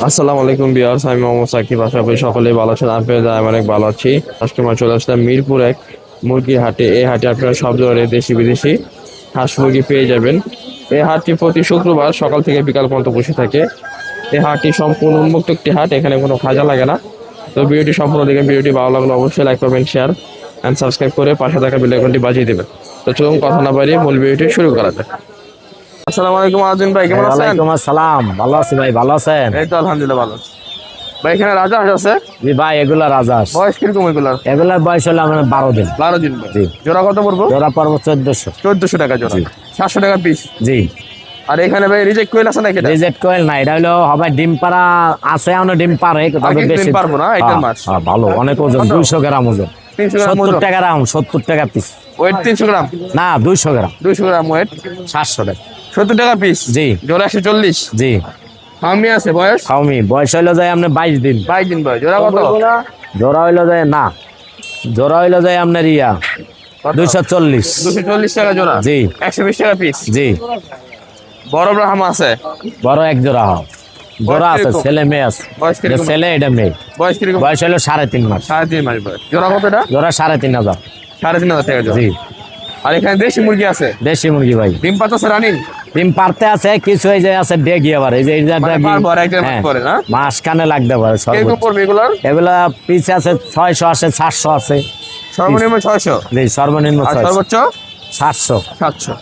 আসসালামু আলাইকুম ভিউয়ার্স, আমি মোহাম্মদ সাকিব। আশা করি সকলেই ভালো আছেন। আমি অনেক ভালো আছি। আজকে আমরা চলে আসলাম মিরপুর এক মুরগির হাটে। এই হাটে আপনারা সব ধরনের দেশি বিদেশি হাঁস মুরগি পেয়ে যাবেন। এই হাটটি প্রতি শুক্রবার সকাল থেকে বিকাল পর্যন্ত বসে থাকে। এই হাটটি সম্পূর্ণ উন্মুক্ত একটি হাট, এখানে কোনো খাজা লাগে না। তো ভিডিওটি সম্পূর্ণ দেখেন। ভিডিওটি ভালো লাগলে অবশ্যই লাইক করবেন, শেয়ার অ্যান্ড সাবস্ক্রাইব করে পাশে থাকা বেল আইকনটি বাজিয়ে দেবেন। তো চলুন কথা না বাড়িয়ে মূল ভিডিওটি শুরু করা যাক। আসসালামু আলাইকুম আজম ভাই, কেমন আছেন? ওয়ালাইকুম আসসালাম, ভালো আছি ভাই, ভালো আছেন? এই তো আলহামদুলিল্লাহ ভালো আছি। ভাই এখানে রাজা হাঁস আছে? জি ভাই, এগুলা রাজহাঁস। বয়স কিরকম এগুলার? এগুলার বয়স হলো আমার 12 দিন। 12 দিন ভাই। জি। জোড়া কত পড়বো? জোড়া পর্ব 1400। 1400 টাকা জোড়া। জি। 700 টাকা পিস। জি। আর এখানে ভাই রিজেক্ট কোয়েল আছে নাকি? রিজেক্ট কোয়েল না, এটা হলো হবে ডিম পাড়া আছে, এখনো ডিম পারে, তবে আগে বেশি ডিম পারবো না, এটার মাছ। হ্যাঁ, ভালো, অনেক ওজন, 200 গ্রাম ওজন। 300 গ্রাম 70 ওজন। টাকা গ্রাম, 70 টাকা পিস। ওয়েট 300 গ্রাম? না, 200 গ্রাম। 200 গ্রাম ওয়েট 700 টাকা। 70 টাকা পিস। জি। জোড়া 140। জি। ফার্মি আছে বয়স? খাওমি বয়স হইলো যায় আপনার 22 দিন। 22 দিন বয়স। জোড়া কত? জোড়া হইলো যায় না, জোড়া হইলো যায় আপনার 240। 240 টাকা জোড়া। জি। 120 টাকা পিস। জি। বড় ব্রাহ্মা আছে? বড় এক জোড়া হয়, জোড়া আছে, কিরকম? ছেলে মেয়ে আছে। বয়স এটা কিরকম? ছেলে, এটা মেয়ে। বয়স কিরকম? বয়স হলো 3.5 মাস। 3.5 মাস বয়স। জোড়া কত এটা? জোড়া 3,500। 3,500 টাকা জোড়া। জি। আর এখানে দেশি মুরগি আছে? দেশি মুরগি ভাই। ডিম পাতাছে রানিং? ডিম পারতে আছে, কিছু এই যে আছে ডেগি, আবার এই যে মানে পারবো আর একজন মাস পরে না? মাস কানে লাগতে পারে। কিরকম পড়বে এগুলার? এগুলা পিস আছে 600 আছে, 700 আছে। সর্বনিম্ন 600? জি, সর্বনিম্ন আর 600। সর্বোচ্চ 700। 700।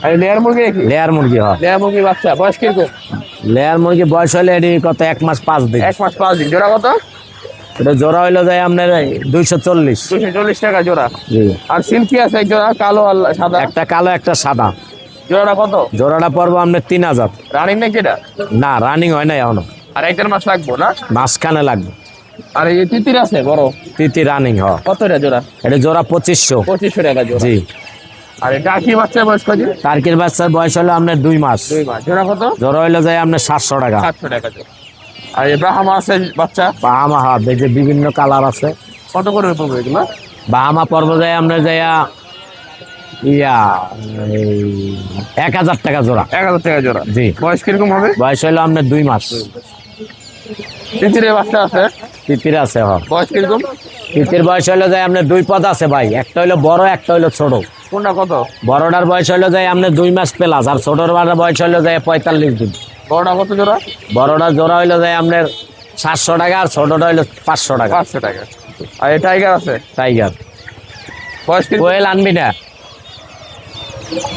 আর লেয়ার মুরগি নাকি? লেয়ার মুরগি হয়। লেয়ার মুরগি বাচ্চা বয়স কিরকম? লেয়ার মুরগি বয়স হলে এটি কত, 1 মাস 5 দিন। 1 মাস 5 দিন। জোড়া কত? এটা জোড়া হইলো যায় আপনার 240। 240 টাকা জোড়া। জি। আর সিল্কি আছে এক জোড়া, কালো আর সাদা। একটা কালো, একটা সাদা। জোড়াটা কত? জোড়াটা পড়বো আপনার 3000। রানিং নাকি এটা? না, রানিং হয় না এখনো, আর 1.5 মাস লাগবো না? মাঝখানে লাগবে। আর এই তিতির আছে বড়? তিতি রানিং হয়। কত এটা জোড়া? এটা জোড়া 2500। 2500 টাকা জোড়া। জি। আর এটা কি বাচ্চা বয়স কত? টার্কির বাচ্চার বয়স হলো আপনার 2 মাস। 2 মাস। জোড়া কত? জোড়া হইলো যায় আপনার 700 টাকা। 700 টাকা জোড়া। আর এই ব্রাহ্মা আছে বাচ্চা? বাহামা হাত, এই যে বিভিন্ন কালার আছে। কত করে পড়বে এগুলো? বাহামা পর্ব যায় আপনার যাইয়া 1000 টাকা জোড়া। 1000 টাকা জোড়া। জি। বয়স কিরকম হবে? বয়স হলো আপনার 2 মাস। তিতিরের বাচ্চা আছে? তিতির আছে। বয়স কিরকম? তিতির বয়স হলো যায় আপনার 2 পদ আছে ভাই, একটা হইলো বড়, একটা হইলো ছোট। কোনটা কত? বড়টার বয়স হলো যায় আপনার 2 মাস প্লাস, আর ছোটর বয়স হলো যায় 45 দিন। বড়টা কত জোড়া? বড়টা জোড়া হইলো যায় আপনার 700 টাকা, আর ছোটটা হইলো 500 টাকা। 500 টাকা। আর এই টাইগার আছে? টাইগার। বয়স কি? কোয়েল আনবি না?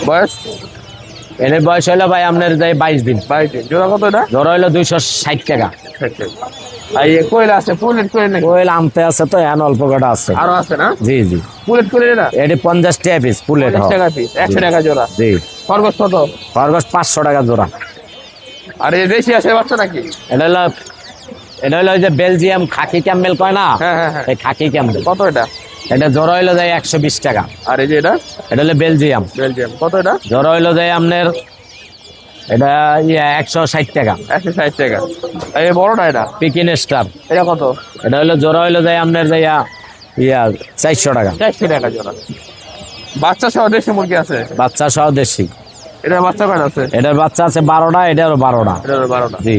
বয়স? এর বয়স হইলো ভাই আপনার যায় 22 দিন। 22 দিন। জোড়া কত এটা? জোড়া হইলো 260 টাকা। আর এই কোয়েল আছে? পুলেট কোয়েল নাকি? কোয়েল আনতে আছে তো, এখন অল্প কটা আছে। আরো আছে না? জি জি। পুলেট কোয়েল এটা? এটি 50 টাকা পিস পুলেট। 50 টাকা পিস। 100 টাকা জোড়া। জি। খরগোশ কত? খরগোশ 500 টাকা জোড়া। আর এই দেশি আছে বাচ্চা নাকি? এটা হলো ওই যে বেলজিয়াম খাকি ক্যাম্বেল কয় না, হ্যাঁ হ্যাঁ হ্যাঁ। এই খাকি ক্যাম্বেল। কত এটা? এটা জোড়া হইলো যায় 120 টাকা। আর এই যে এটা? এটা হলো বেলজিয়াম। বেলজিয়াম। কত এটা? জোড়া হইলো যায় আপনার এটা 160 টাকা। 160 টাকা। আর এই বড়টা এটা? পিকিন স্টার। এটা কত? এটা হলো জোড়া হইলো যায় আপনার 400 টাকা। 400 টাকা জোড়া। বাচ্চা সহ দেশি মুরগি আছে? বাচ্চা সহ দেশি। এটার বাচ্চা কয়টা আছে? এটার বাচ্চা আছে 12টা, এটারও 12টা। এটার 12টা। জি।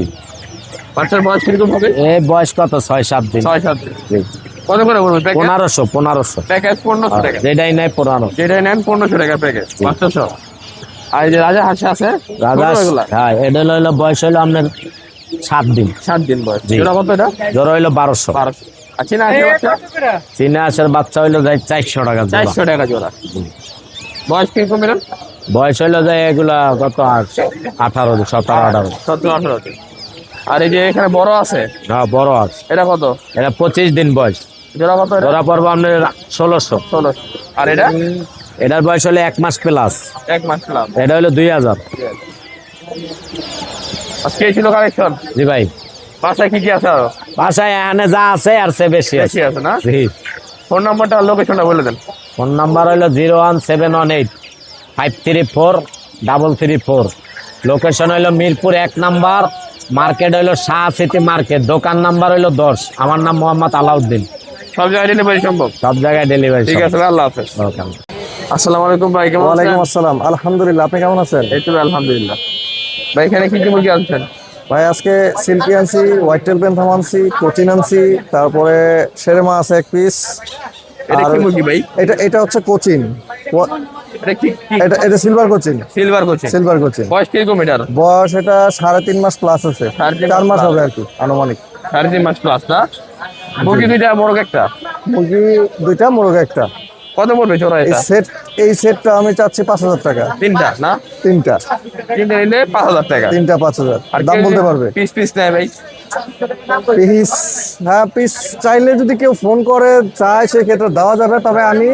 বাচ্চার বয়স কিরকম হবে? এই বয়স কত, 6-7 দিন। 6-7 দিন। জি। কত করে পড়বে প্যাকেজ? 1500। প্যাকেজ 1500 টাকা। যেটাই নেয় 1500। যেটাই নেন 1500 টাকা প্যাকেজ বাচ্চা সহ। আর এই যে রাজা হাঁস আছে? রাজা, ছোট এগুলা? হ্যাঁ, এটা হলো বয়স হলো আপনার 7 দিন। 7 দিন বয়স। জি। জোড়া কত এটা? জোড়া হইলো 1200। 1200। আর চীনা হাঁসের বাচ্চা? চীনা হাঁসের বাচ্চা হইলো যায় 400 টাকা জোড়া। 400 টাকা জোড়া। বয়স কিরকম এর? বয়স হইলো যায় এগুলা কত, 18, 17, 18। 17-18 দিন। আর এই যে এখানে বড় আছে? হ্যাঁ, বড় আছে। এটা কত? এটা 25 দিন বয়স। জোড়া কত এটা? জোড়া পড়বো আপনার 1600। 1600। আর এটা? এটার বয়স হলো 1 মাস প্লাস। 1 মাস প্লাস। এটা হলো 2000। আজকে ছিল কালেকশন? জি ভাই। বাসায় কি কি আছে আরো? বাসায় এখানে যা আছে আর সে বেশি আছে। বেশি আছে না? জি। ফোন নাম্বারটা আর লোকেশনটা বলে দেন। ফোন নাম্বার হইলো 01718533434। লোকেশন হইলো মিরপুর 1 নাম্বার, মার্কেট হইলো শাহ সিটি মার্কেট, দোকান নাম্বার হইলো 10। আমার নাম মোহাম্মদ আলাউদ্দিন। সব জায়গায় ডেলিভারি সম্ভব? সব জায়গায় ডেলিভারি। ঠিক আছে ভাই, আল্লাহ হাফেজ। ওয়েলকাম। আসসালামু আলাইকুম ভাই, কেমন আছেন? ওয়ালাইকুম আসসালাম, আলহামদুলিল্লাহ, আপনি কেমন আছেন? এই তো আলহামদুলিল্লাহ। ভাই এখানে কি কি মুরগি আনছেন? ভাই আজকে সিল্কি আনছি, হোয়াইট টেল প্যান্থাম আনছি, কোচিন আনছি, তারপরে সেরেমা আছে এক পিস। এটা কি মুরগি ভাই? এটা এটা হচ্ছে কোচিন, এটা কি এটা এটা silver Cochin. Silver coaching. Silver Cochin বয়স কিরকম এটার? বয়স এটা 3.5 মাস প্লাস আছে, 3.5 4 মাস plus। হবে আর কি আনুমানিক। 3.5 মাস প্লাস না? মুরগি দুইটা মোরগ একটা। মুরগি দুইটা, মোরগ একটা। কত পড়বে জোড়া এই এটা? সেটটা আমি চাচ্ছি 5,000 টাকা। তিনটা না? তিনটা তিনটা নিলে 5,000 টাকা। 5,000 আর দাম কেউ বলতে যদি পারবে? পিস পিস নেয় ভাই? পিস, হ্যাঁ পিস চাইলে যদি কেউ ফোন করে চায় সেক্ষেত্রে দেওয়া যাবে, তবে আমি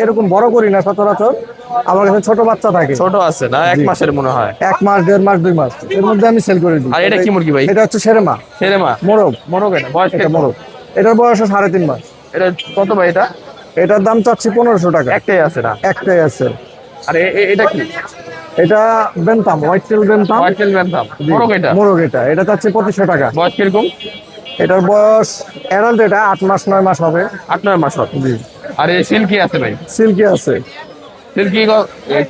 এরকম বড় করি না সচরাচর, আমার কাছে ছোট বাচ্চা থাকে, ছোট আছে না? 1 মাসের মনে হয়। 1 মাস 1.5 মাস 2 মাস এর মধ্যে আমি সেল করে দিই। আর এটা কি মুরগি ভাই? এটা হচ্ছে সেরেমা সেরেমা মোরগ। মোরগ। এটা বয়স এটা কিরকম? মোরগ, এটার বয়স 3.5 মাস। এটা কত ভাই এটা? এটার দাম চাচ্ছি 1500 টাকা। একটাই আছে না? একটাই আছে। আর এটা কি? এটা bantam, white tail bantam. White tail bantam মোরগ। এটা মোরগ, এটা চাচ্ছি 2500 টাকা। বয়স কিরকম? এটার বয়স অ্যাডাল্ট, এটা 8 মাস 9 মাস হবে। 8-9 মাস হবে। জি। আর এই সিল্কি আছে ভাই? সিল্কি আছে। সিল্কি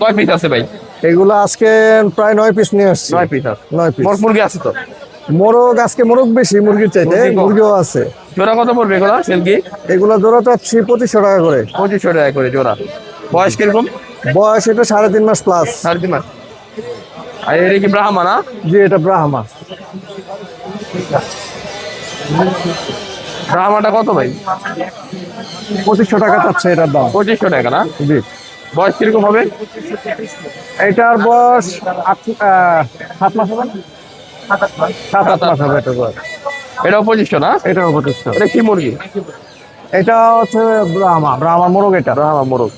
কয় পিস আছে ভাই? এগুলো আজকে প্রায় 9 পিস নিয়ে আসছি। 9 পিস আছে। 9 পিস। মুরগি আছে তো? মোরগ আজকে মোরগ বেশি মুরগির চাইতে, মুরগি কম। মুরগিও আছে। জোড়া কত পড়বে এগুলো সিল্কি? এগুলো জোড়া চাচ্ছি 2500 টাকা করে। 2500 টাকা করে জোড়া। বয়স কিরকম? বয়স এটা 3.5 মাস প্লাস। 3.5 মাস। আর এটা কি ব্রাহ্মা না? জি, এটা ব্রাহ্মা। ব্রাহ্মাটা কত ভাই? 2500 টাকা চাচ্ছে এটার দাম। 2500 টাকা না? জি। বয়স কিরকম হবে? এটার বয়স 7 মাস হবে না? 7-8 মাস হবে এটার বয়স। এটাও 2500 না? এটাও 2500। এটা কি মুরগি? এটা হচ্ছে ব্রাহ্মা মোরগ। এটা ব্রাহ্মা মোরগ।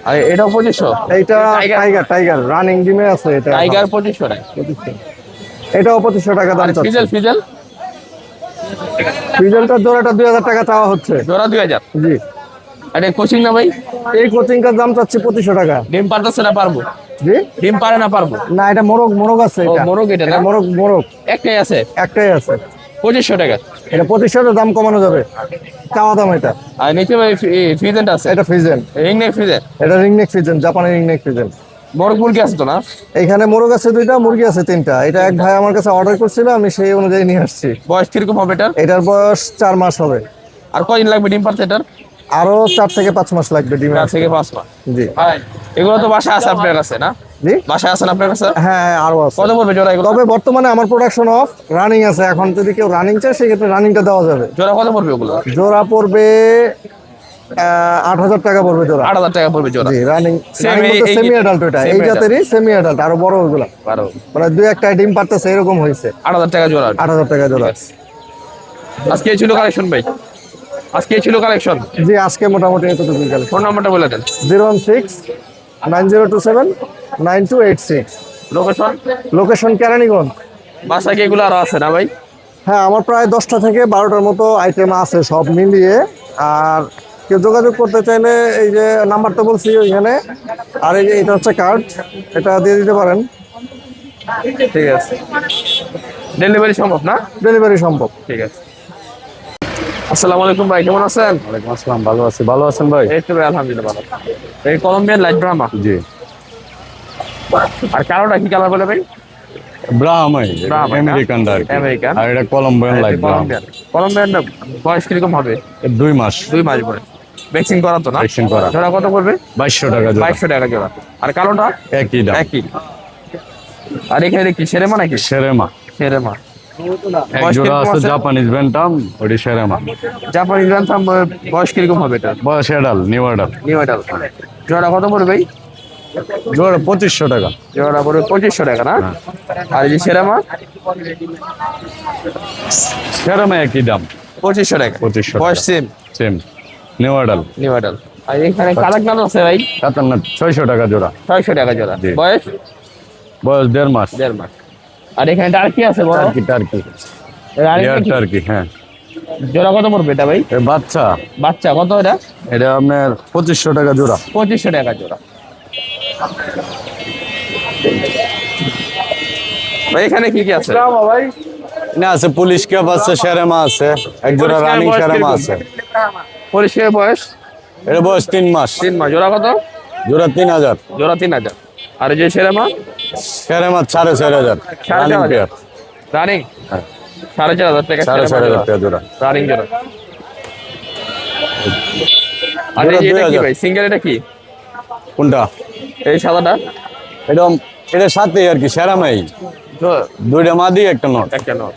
আর এটাও 2500? এইটা টাইগার। টাইগার রানিং ডিমে আছে এটা। টাইগার 2500 টাকা। এটাও 2500 টাকা দাম আর চাচ্ছে। ফিজেল ফিজেলটার জোড়াটা 2000 টাকা চাওয়া হচ্ছে। জোড়া 2000। জি। আর এই কোচিং না ভাই? এই কোচিংটার দাম চাচ্ছি 2500 টাকা। ডিম পারতেছে না পারবো? জি। ডিম পারে না পারবো? না, এটা মোরগ আছে। ও, এটা মোরগ। এটা না? মোরগ একটাই আছে। একটাই আছে। 2500 টাকা। এটা 2500 দাম কমানো যাবে, চাওয়া দাম এটা। আর নিচে ভাই ফিজেন্ট আছে। এটা ফিজেন, রিং নেক ফিজেন্ট। এটা রিংনেক ফিজেন, জাপানি রিংনেক ফিজেন। মোরগ মুরগি আছে তো না? এইখানে মোরগ আছে 2টা, মুরগি আছে 3টা। এটা এক ভাই আমার কাছে অর্ডার করছিল, আমি সেই অনুযায়ী নিয়ে আসছি। বয়স কিরকম হবে এটার? এটার বয়স 4 মাস হবে। আর কয়দিন লাগবে ডিম পারতে এটার? আরো 4 থেকে 5 মাস লাগবে ডিমে 4 আসতে। থেকে 5 মাস। জি। ভাই এগুলো তো বাসায় আছে আপনার কাছে না? জি। বাসায় আছে না আপনার কাছে? হ্যাঁ, আরো আছে। কত পড়বে জোড়া এগুলো? তবে বর্তমানে আমার প্রোডাকশন অফ, রানিং আছে। এখন যদি কেউ রানিং চায় সেক্ষেত্রে রানিংটা দেওয়া যাবে। জোড়া কত পড়বে ওগুলো? জোড়া পড়বে 8,000 টাকা পড়বে জোড়া। 8,000 টাকা পড়বে জোড়া। জি, রানিং এই- সেমি অ্যাডাল্ট। এটা এই semi জাতেরই সেমি অ্যাডাল্ট, আরো বড় ওগুলা। 12। মানে 2-1টা ডিম পারতেছে এরকম হয়েছে। 8,000 টাকা জোড়া। 8,000 টাকা জোড়া। আজকে এই ছিল কালেকশন ভাই? আজকে এই ছিল কালেকশন? জি, আজকে মোটামুটি এতটুকু গেল। ফোন নাম্বারটা বলে দেন। 016-9027-9286। লোকেশন? লোকেশন কেরানীগঞ্জ। বাসায় কি এগুলো আরো আছে না ভাই? হ্যাঁ, আমার প্রায় 10টা থেকে 12টার মতো আইটেম আছে সব মিলিয়ে। আর কেউ যোগাযোগ করতে চাইলে এই যে নাম্বারটা বলছি ওইখানে, আর এই যে এটা হচ্ছে কার্ড, এটা দিয়ে দিতে পারেন। ঠিক আছে। ডেলিভারি সম্ভব না? ডেলিভারি সম্ভব। ঠিক আছে। আসসালামু আলাইকুম ভাই, কেমন আছেন? ওয়ালাইকুম আসসালাম, ভালো আছি। ভালো আছেন ভাই? এই তো ভাই আলহামদুলিল্লাহ ভালো। এই কলম্বিয়ান লাইট ব্রাহ্মা। জি। আর কালোটা কি কালার বলে ভাই? ব্রাহ্মাই, ব্রাহ্মা না? American dark. আমেরিকান। আর এটা কলম্বিয়ান লাইট ব্রাহ্মা। কলম্বিয়ান বয়স কিরকম হবে? 2 মাস 2 মাস বয়স। ভ্যাকসিন করা তো না? ভ্যাকসিন করা। জোড়া কত পড়বে? 2200 টাকা জোড়া। 2200 টাকা জোড়া। আর কালোটা? একই দাম। একই। আর এখানে কি সেরেমা নাকি? সেরেমা। সেরেমা। এক বয়স জোড়া কিরকম আছে আছে? জাপানিজ ব্যান্টাম, ওটি সেরেমা। জাপানি গ্রান্থাম বয়স কিরকম হবে এটা? বয়স এডাল, নিউ এডাল। নিউ এডাল। জোড়া কত পড়বে ভাই? জোড়া 2500 টাকা। জোড়া পড়বে 2500 টাকা না? আর এই যে সেরেমা? সেরেমা একই দাম, 2500 টাকা। 2500 বয়স টাকা। সেম। সেম, নিউ এডাল। নিউ এডাল। আর এখানে কালাকনাথ আছে ভাই? কাতারনাথ 600 টাকা জোড়া। 600 টাকা জোড়া। জি। বয়স বয়স 1.5 মাস। 1.5 মাস। আর এখানে টার্কি আছে বড়? টার্কি টার্কি রানিং ইয়ার নাকি? টার্কি, হ্যাঁ। জোড়া কত পড়বে এটা ভাই? এ বাচ্চা, বাচ্চা কত এটা? এটা আপনার 2500 টাকা জোড়া। 2500 টাকা জোড়া। ভাই এখানে কি কি আছে? না আছে পুলিশ ক্যাপ আছে, সেরেমা আছে, এক জোড়া পুলিশ রানিং ক্যাপের বয়স সেরেমা কিরকম? আছে। পরিষ্কার বয়স এটা বয়স 3 মাস। 3 মাস। জোড়া কত? জোড়া 3000। জোড়া 3000। আর এই যে সেরেমা? সেরেমা 4500 রানিং 4500 পেয়ার। রানিং হ্যাঁ। 4,500 টাকা 4,500 টাকা জোড়া। রানিং জোড়া। আর জোড়া এই যে এটা কি 2,000 ভাই, সিঙ্গেল এটা কি? কোনটা? এই সাদাটা একদম এটার সাথে আর কি সেরামাই, দুইটা মাদি একটা নট। একটা নট।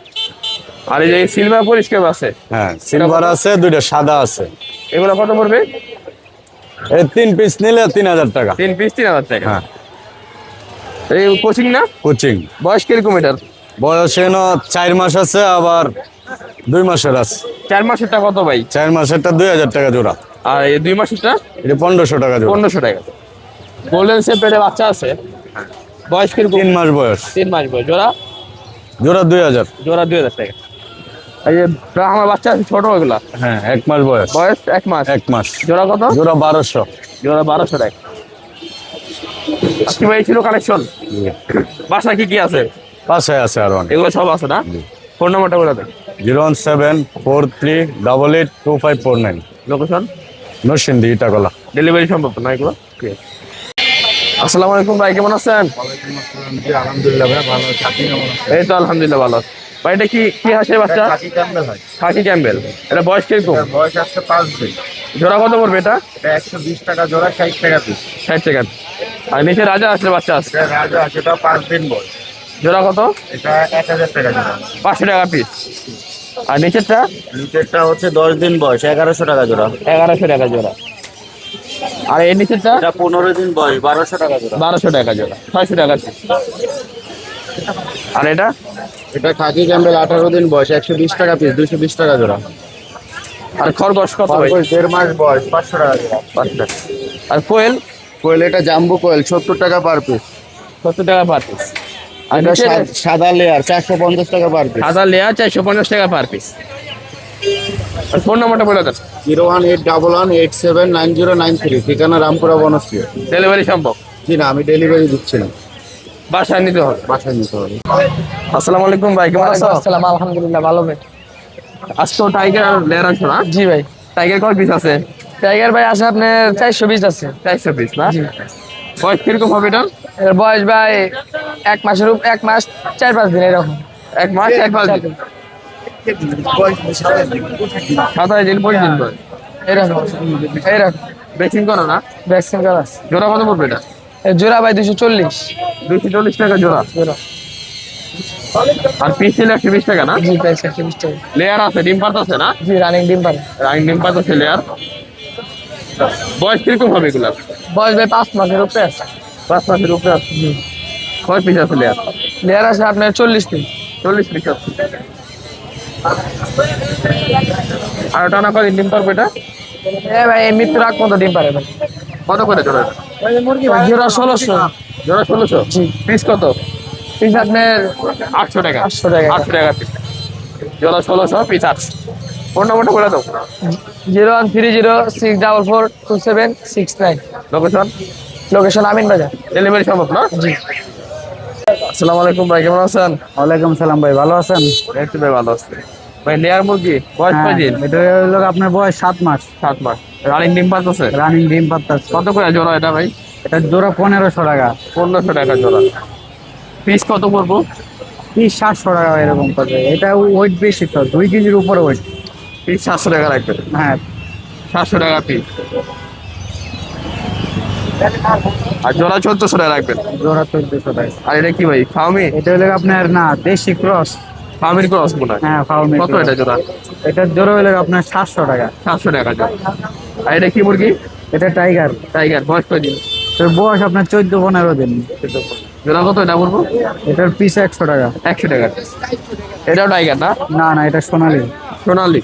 আর এই যে সিলভার পরিষ্কার আছে, হ্যাঁ সিলভার আছে, দুইটা সাদা আছে। এগুলো কত পড়বে? এই 3 পিস নিলে 3,000 টাকা। 3 পিস 3,000 টাকা। হ্যাঁ এই কোচিং না? কোচিং। বয়স কিরকম এটার? বয়স এনো 4 মাস আছে, আবার 2 মাসের আছে। 4 মাসেরটা কত ভাই? 4 মাসেরটা 2,000 টাকা জোড়া। আর এই 2 মাসেরটা এটা 1,500 টাকা জোড়া। 1,500 টাকা। গোল্ডেন সেপারেটে বাচ্চা আছে, বয়স কিরকম? 3 মাস বয়স। 3 মাস বয়স। জোড়া জোড়া 2,000। জোড়া 2,000 টাকা। এই যে আমার বাচ্চা আছে ছোট, ওগুলা হ্যাঁ 1 মাস বয়স। বয়স 1 মাস। 1 মাস। জোড়া কত? জোড়া 1,200। জোড়া 1,200 টাকা। আজকে ভাই ছিল কালেকশন। বাসা কি কি আছে? পাশে আছে আর অনেক। এগুলো সব আছে না? ফোন নাম্বারটা বলে দেন। 01743882549। লোকেশন? নরসিংদী ইটাগলা। ডেলিভারি সম্ভব না এগুলো? আসসালামু আলাইকুম ভাই, কেমন আছেন? আলহামদুলিল্লাহ ভাই, ভালো আছি। আপনি কেমন আছেন? এই তো আলহামদুলিল্লাহ ভালো। ভাই এটা কি কি হাঁসের বাচ্চা? খাকি ক্যাম্বেল হয়। খাকি ক্যাম্বেল। এটা বয়স কিরকম? বয়স আছে 5 দিন। জোড়া কত পড়বে এটা? এটা 120 টাকা জোড়া, 60 টাকা পিস। 60 টাকা। আর নিচে রাজা হাঁসের বাচ্চা আছে, এটা রাজা আছে, এটা 5 দিন বয়স। জোড়া কত? এটা 1000 টাকা জোড়া। 500 টাকা পিস। আর নিচেরটা? নিচেরটা হচ্ছে 10 দিন বয়স, 1100 টাকা জোড়া। 1100 টাকা জোড়া। আর এই নিচেরটা? এটা 15 দিন বয়স, 1200 টাকা জোড়া। 1200 টাকা জোড়া, 600 টাকা পিস। আর এটা? এটা খাকি ক্যাম্বেল 18 দিন বয়স, 120 টাকা পিস, 220 টাকা জোড়া। আর খরগোশ কত ভাই? খরগোশ 1.5 মাস বয়স, 500 টাকা জোড়া। 500 টাকা। আর কোয়েল? কোয়েল এটা জাম্বো কোয়েল, 70 টাকা পার পিস। 70 টাকা পার পিস। আর এটা নিচে সাদা লেয়ার, 450 টাকা পার পিস। সাদা লেয়ার 450 টাকা পার পিস। আর ফোন নাম্বারটা বলে দেন। 01811879093, ঠিকানা রামপুরা বনশ্রী। ডেলিভারি সম্ভব? জি না, আমি ডেলিভারি দিচ্ছি না, বাসায় নিতে হবে। বাসায় নিতে হবে। আসসালামু আলাইকুম ভাই, কেমন আছো? আসসালাম, আলহামদুলিল্লাহ ভালো ভাই। আজকে টাইগার লেয়ার আনছো না? জি ভাই। টাইগার কয় পিস আছে? টাইগার ভাই আছে আপনার 420 আছে। 400 পিস না? জি। বয়স কিরকম হবে এটা? এর বয়স ভাই 1 মাসের 1 মাস 4-5 দিন এরকম। 1 মাস 1 দিন। 27 দিন 25 দিন বয়স। এরকম এরকম ভ্যাকসিন করো না? ভ্যাকসিন করা আছে। জোড়া কত পড়বে এটা? এর জোড়া ভাই 240 240 টাকা জোড়া। জোড়া। আর পিস ছিল 120 টাকা না? জি ভাই 420 টাকা। লেয়ার আছে, ডিম পাত আছে না? জি রানিং ডিম পারে। ডিম পাত আছে লেয়ার। বয়স কিরকম হবে এগুলা? বয়স ভাই 5 মাসের উপরে আছে। 5 মাসের উপরে আছে। কয় পিস আছে লেয়ার? লেয়ার আছে আপনার 40 পিস। 40 পিস আছে। আর ওটা না করে ডিম পারবে এটা? এ ভাই এই মৃত্যুর আগ পর্যন্ত ডিম পারে ভাই। কত করে জোড়া? জোড়া 1600। জোড়া 1600? জি। পিস কত? পিস আপনার 800 টাকা। 800 টাকা। 800 টাকা পিস। জোড়া 1600, পিস 800। ফোন নাম্বারটা বলে দাও। 01304427669। লোকেশন? লোকেশন আমিন বাজার। ডেলিভারি সম্ভব না? জি। আসসালামু আলাইকুম ভাই, কেমন আছেন? ওয়ালাইকুম সালাম ভাই, ভালো আছেন? একটু ভাই ভালো আছে। ভাই লেয়ার মুরগি বয়স কয় দিন? এটা হলো আপনার বয়স 7 মাস। 7 মাস। রানিং ডিম পাত আছে? রানিং ডিম পাত্তাছে। কত করে জোড়া এটা ভাই? এটা জোড়া 1500 টাকা। 1500 টাকা জোড়া। পিস কত করবো? পিস 700 টাকা এরকম পড়বে। এটা ওয়েট বেশি তো, 2 কেজির উপরে ওয়েট। পিস 700 টাকা রাখবেন। হ্যাঁ 700 টাকা পিস। আর জোড়া 1400 টাকা রাখবেন। জোড়া 1400 টাকা। আর এটা কি ভাই, ফার্মি? এটা হলো আপনার না দেশি ক্রস। ফার্মির ক্রস মনে হয়। হ্যাঁ ফার্মি। কত এটা জোড়া? এটা জোড়া হলো আপনার 700 টাকা। 700 টাকা জোড়া। আর এটা কি মুরগি? এটা টাইগার। টাইগার বয়স কয় দিন? এর বয়স আপনার 14-15 দিন। জোড়া কত এটা বলবো? এটার পিস 100 টাকা। 100 টাকা। এটাও টাইগার না? না না, এটা সোনালী। সোনালি।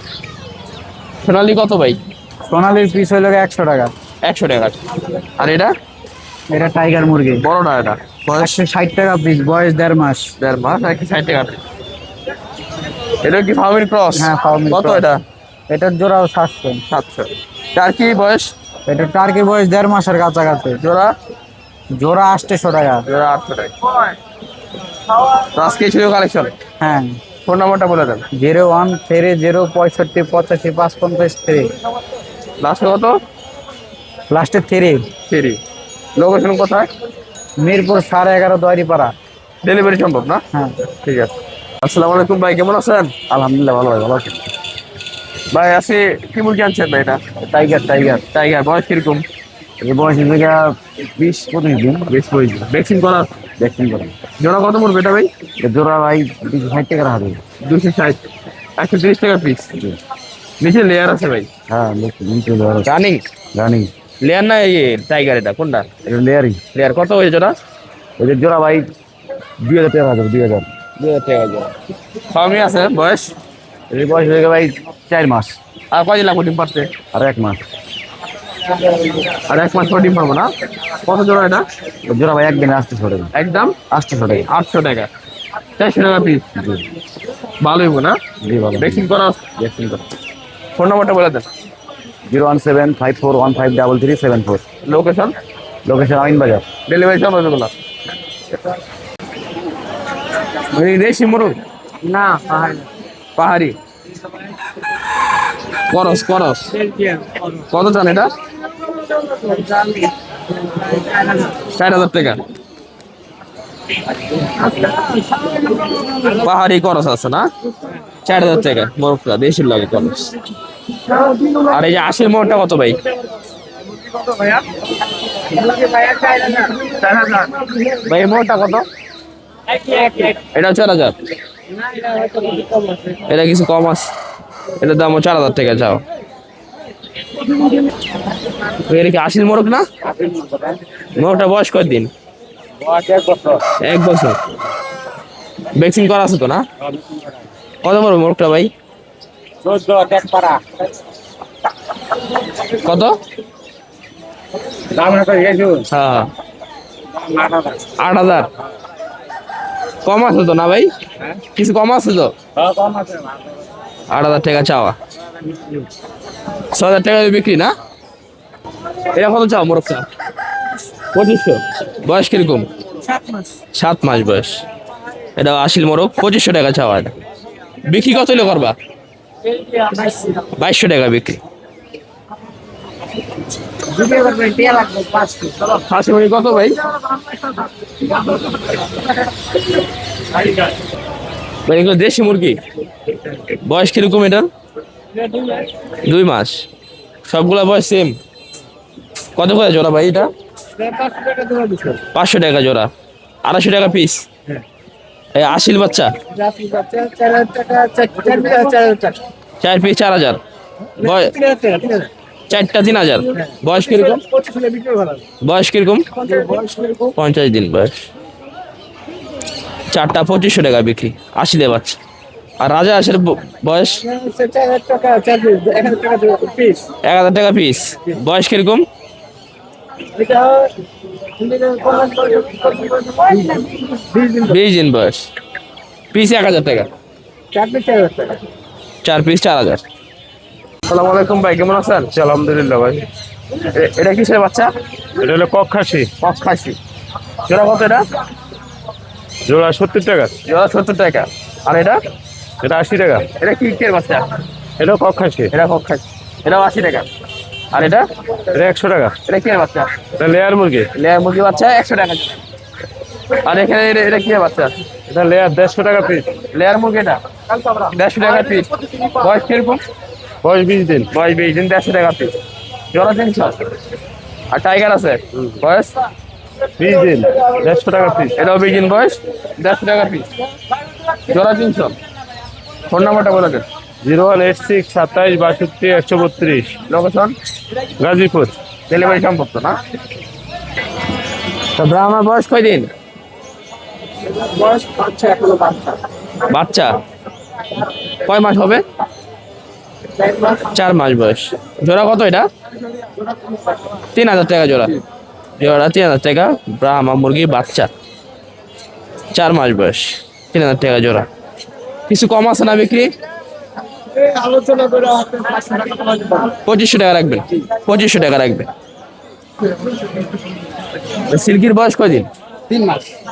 সোনালি কত ভাই? সোনালীর পিস হলো 100 টাকা। 100 টাকা। আর এটা? এটা টাইগার মুরগি। বড়টা এটা বয়স 160 টাকা পিস, বয়স 1.5 মাস। 1.5 মাস, নাকি 60 টাকা পিস? এটা কি ফার্মির ক্রস? হ্যাঁ, ফার্মির কত ক্রস। এটা? এটার জোড়াও 700। 700। তার কি বয়স? এটা টার্কির বয়স 1.5 মাসের কাছাকাছি। জোড়া? জোড়া 800 টাকা। জোড়া 800 টাকা। তো আজকে ছিল কালেকশন। হ্যাঁ ফোন নাম্বারটা বলে দেন। 01305585553। লাস্টে কত? লাস্টে 3। 3। লোকেশন কোথায়? মিরপুর 11.5 দোয়ারিপাড়া। ডেলিভারি সম্ভব না? হ্যাঁ ঠিক আছে। আসসালামু আলাইকুম ভাই, কেমন আছেন? আলহামদুলিল্লাহ ভালো ভালো আছি। ভাই আজকে কি মুরগি আনছেন ভাই? এটা টাইগার টাইগার টাইগার, বয়স কিরকম? এই বয়সের থেকে 20-25 দিন। বেশ পড়েছে, ভ্যাকসিন করা। ভ্যাকসিন করেন। জোড়া কত পড়বে এটা ভাই? জোড়া ভাই 260 টাকা হবে। 260, 130 টাকা পিস। নিচে লেয়ার আছে ভাই? হ্যাঁ নিচে রানিং রানিং লেয়ার না এই টাইগার? এটা কোনটা? এটা লেয়ারই। লেয়ার কত হয়েছে জোড়া? ওদের জোড়া ভাই 2000 টাকা হবে। 2000 টাকা জোড়া। ফার্মে আছে বয়স? এই বয়স হয়ে গেল ভাই 4 মাস। আর কয় লাগবে ডিম পারতে? আর 1 মাস। আর 1 মাস পর ডিম পাবো না? কত জোড়া এটা? জোড়া ভাই একদিনে 800 টাকা। একদম 800 টাকা। 800 টাকা, 400 টাকা পিস। ভালো হইব না? জি ভালো। ভ্যাকসিন করা? ভ্যাকসিন করেন। ফোন নাম্বারটা বলে দেন। 01754153374। লোকেশন? লোকেশন আমিন বাজার। ডেলিভারি চার্জ কতগুলো? দেশি মুরগ না পাহাড়ি করস করস কত চান এটা? 4000 টাকা। পাহাড়ি করস আছে না? 4000 টাকা মোরগটা, দেশির লাগে করস। আর এই যে 80 মোরগটা কত ভাই? ভাই এই মোরগটা কত? এটা 4000। এটা কিছু কম আছে, এটার দাম 4000 টাকা। যাও, এটা কি 80 মোরগ না? মোরগটা বয়স কয়দিন? 1 বছর। ভ্যাকসিন করা আছে তো না? কত বড় মোরগটা ভাই? কত? হ্যাঁ 8000। কম আছে তো না ভাই? কিছু কম আছে তো? 8000 টাকা চাওয়া, 6000 টাকা বিক্রি না? এটা কত চাও মোরগটা? 2500। বয়স কিরকম? 7 মাস বয়স। এটা 80 মোরগ, 2500 টাকা চাওয়া। এটা বিক্রি কত হলে করবা? 2200 টাকা বিক্রি। খাসি মুরগি কত ভাই? ভাই এগুলো দেশি মুরগি, বয়স কিরকম এটা? 2 মাস। সবগুলা বয়স সেম। কত করে জোড়া ভাই এটা? 500 টাকা জোড়া, 250 টাকা পিস। এই আসিল বাচ্চা 4 পিস 4000, চারটা 3000। বয়স কিরকম? বয়স কিরকম? 50 দিন বয়স। 4টা 2500 টাকা বিক্রি, আসিলে বাচ্চা। আর রাজা আসের বয়স 1000 টাকা পিস। বয়স কিরকম? 20 দিন বয়স। পিস 1000 টাকা, 4 পিস 4000। আসসালামু আলাইকুম ভাই, কেমন আছেন? আলহামদুলিল্লাহ ভাই। এটা কিসের বাচ্চা? এটা হলো কক খাসি। কক্স খাসি। জোড়া কত এটা? জোড়া 70 টাকা। জোড়া 70 টাকা। আর এটা? এটা 80 টাকা। এটা কি এর বাচ্চা? এটা কক খাসি। এটা কক্স খাসি, এটাও 80 টাকা। আর এটা? এটা 100 টাকা। এটা কি এর বাচ্চা? এটা লেয়ার মুরগি। লেয়ার মুরগি বাচ্চা 100 টাকা। আর এখানে এটা কি এর বাচ্চা? এটা লেয়ার 150 টাকা পিস। লেয়ার মুরগি এটা 150 টাকা পিস। বয়স কিরকম? বয়স 20 দিন। বয়স 20 দিন, 150 টাকা পিস। জোড়া 300। আর টাইগার আছে, বয়স 20 দিন, 150 টাকা পিস। এটাও 20 দিন বয়স, 150 টাকা পিস। জোড়া 300। ফোন নাম্বারটা বলে দেন। 0186 27 62 132। লোকেশন? গাজীপুর। ডেলিভারি সম্ভব তো না? তো ব্রাহ্মণ বয়স কয়দিন? বাচ্চা কয় মাস হবে? 4 মাস বয়স। জোড়া কত এটা? 3000 টাকা জোড়া। জোড়া 3000 টাকা। ব্রাহ্মা মুরগি বাচ্চা, 4 মাস বয়স, 3000 টাকা জোড়া। কিছু কম আছে না বিক্রি? 2500 টাকা রাখবেন, 2500 টাকা রাখবেন। সিল্কির বয়স কয়দিন?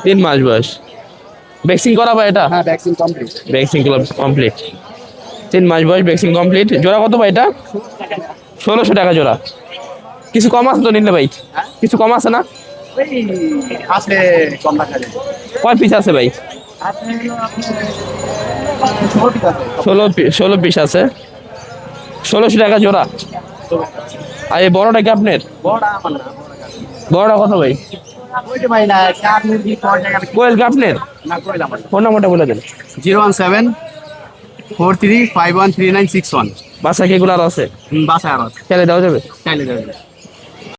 3 মাস বয়স। ভ্যাকসিন করা ভাই এটা? Vaccine complete. 3 মাস বয়স, ভ্যাকসিন কমপ্লিট। জোড়া কত ভাই এটা? 1600 টাকা জোড়া। কিছু কম আছে তো নিলে ভাই? কিছু কম আছে না? কয় পিস আছে ভাই? ষোলো পিস আছে, 1600 টাকা জোড়া। আর এই বড়টা কি আপনার? বড়টা কত ভাই? কোয়েল কি আপনার? ফোন নাম্বারটা বলে দেন। 01743513961। বাসা কি এগুলো আর আছে? বাসায় আরো আছে, খেলে দেওয়া যাবে? চাইলে দেবে।